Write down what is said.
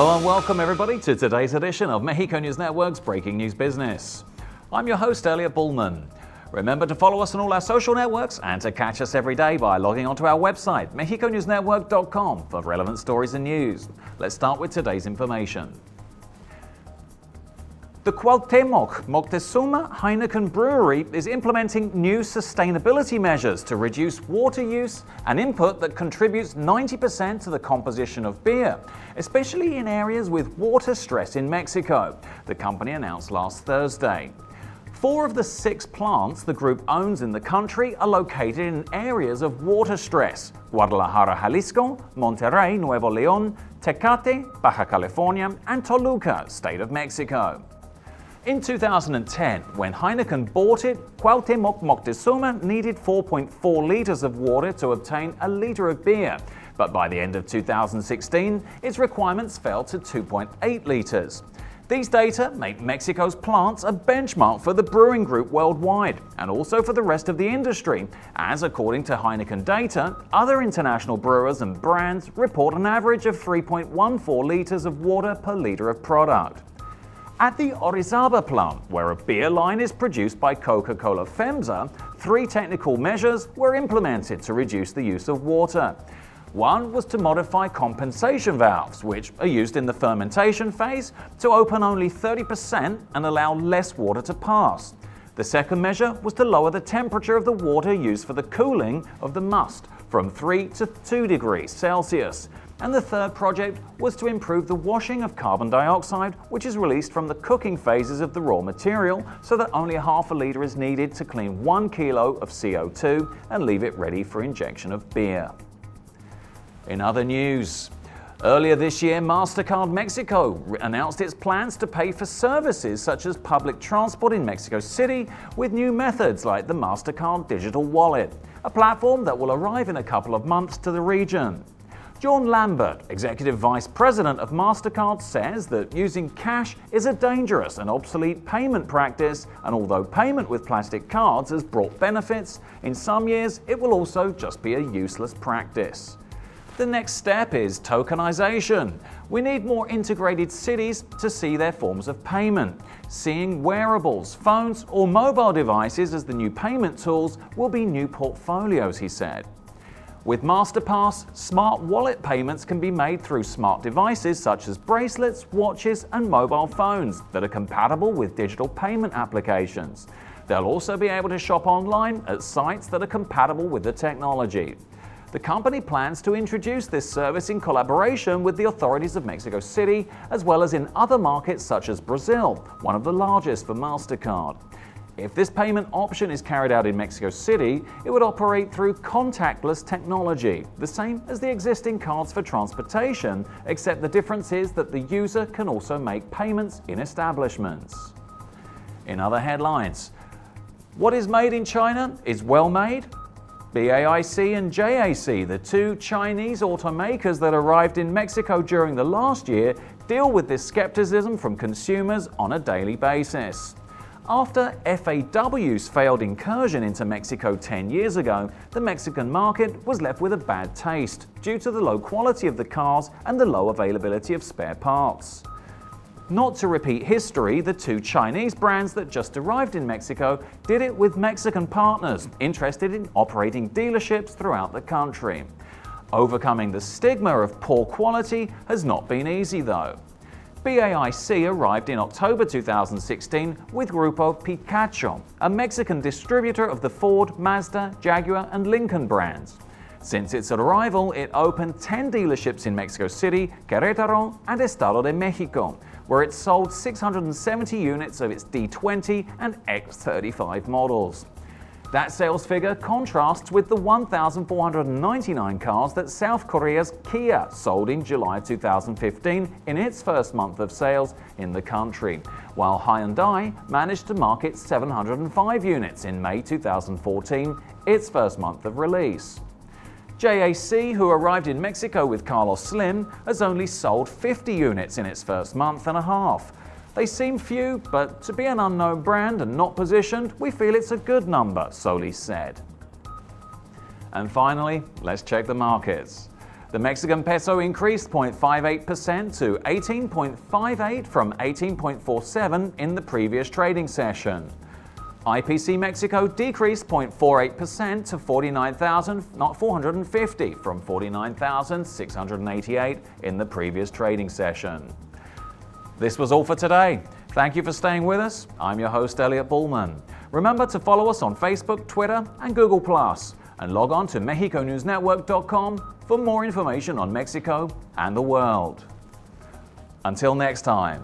Hello and welcome everybody to today's edition of Mexico News Network's Breaking News Business. I'm your host, Elliot Bullman. Remember to follow us on all our social networks and to catch us every day by logging onto our website, mexiconewsnetwork.com, for relevant stories and news. Let's start with today's information. The Cuauhtémoc Moctezuma Heineken Brewery is implementing new sustainability measures to reduce water use, an input that contributes 90% to the composition of beer, especially in areas with water stress in Mexico, the company announced last Thursday. 4 of the 6 plants the group owns in the country are located in areas of water stress: Guadalajara, Jalisco, Monterrey, Nuevo León, Tecate, Baja California, and Toluca, State of Mexico. In 2010, when Heineken bought it, Cuauhtémoc Moctezuma needed 4.4 liters of water to obtain a liter of beer, but by the end of 2016, its requirements fell to 2.8 liters. These data make Mexico's plants a benchmark for the brewing group worldwide, and also for the rest of the industry, as according to Heineken data, other international brewers and brands report an average of 3.14 liters of water per liter of product. At the Orizaba plant, where a beer line is produced by Coca-Cola FEMSA, 3 technical measures were implemented to reduce the use of water. One was to modify compensation valves, which are used in the fermentation phase, to open only 30% and allow less water to pass. The second measure was to lower the temperature of the water used for the cooling of the must from 3 to 2 degrees Celsius. And the third project was to improve the washing of carbon dioxide, which is released from the cooking phases of the raw material, so that only ½ liter is needed to clean 1 kilo of CO2 and leave it ready for injection of beer. In other news, earlier this year, Mastercard Mexico announced its plans to pay for services such as public transport in Mexico City with new methods like the Mastercard Digital Wallet, a platform that will arrive in a couple of months to the region. John Lambert, Executive Vice President of Mastercard, says that using cash is a dangerous and obsolete payment practice, and although payment with plastic cards has brought benefits, in some years it will also just be a useless practice. The next step is tokenization. We need more integrated cities to see their forms of payment. Seeing wearables, phones, or mobile devices as the new payment tools will be new portfolios, he said. With MasterPass, smart wallet payments can be made through smart devices such as bracelets, watches, and mobile phones that are compatible with digital payment applications. They'll also be able to shop online at sites that are compatible with the technology. The company plans to introduce this service in collaboration with the authorities of Mexico City, as well as in other markets such as Brazil, one of the largest for Mastercard. If this payment option is carried out in Mexico City, it would operate through contactless technology, the same as the existing cards for transportation, except the difference is that the user can also make payments in establishments. In other headlines, what is made in China is well made. BAIC and JAC, the 2 Chinese automakers that arrived in Mexico during the last year, deal with this skepticism from consumers on a daily basis. After FAW's failed incursion into Mexico 10 years ago, the Mexican market was left with a bad taste due to the low quality of the cars and the low availability of spare parts. Not to repeat history, the 2 Chinese brands that just arrived in Mexico did it with Mexican partners interested in operating dealerships throughout the country. Overcoming the stigma of poor quality has not been easy though. BAIC arrived in October 2016 with Grupo Picacho, a Mexican distributor of the Ford, Mazda, Jaguar, and Lincoln brands. Since its arrival, it opened 10 dealerships in Mexico City, Querétaro, and Estado de Mexico, where it sold 670 units of its D20 and X35 models. That sales figure contrasts with the 1,499 cars that South Korea's Kia sold in July 2015 in its first month of sales in the country, while Hyundai managed to market 705 units in May 2014, its first month of release. JAC, who arrived in Mexico with Carlos Slim, has only sold 50 units in its first month and a half. They seem few, but to be an unknown brand and not positioned, we feel it's a good number, Solis said. And finally, let's check the markets. The Mexican peso increased 0.58% to 18.58 from 18.47 in the previous trading session. IPC Mexico decreased 0.48% to 49,450 from 49,688 in the previous trading session. This was all for today. Thank you for staying with us. I'm your host, Elliot Bullman. Remember to follow us on Facebook, Twitter, and Google+, and log on to MexicoNewsNetwork.com for more information on Mexico and the world. Until next time.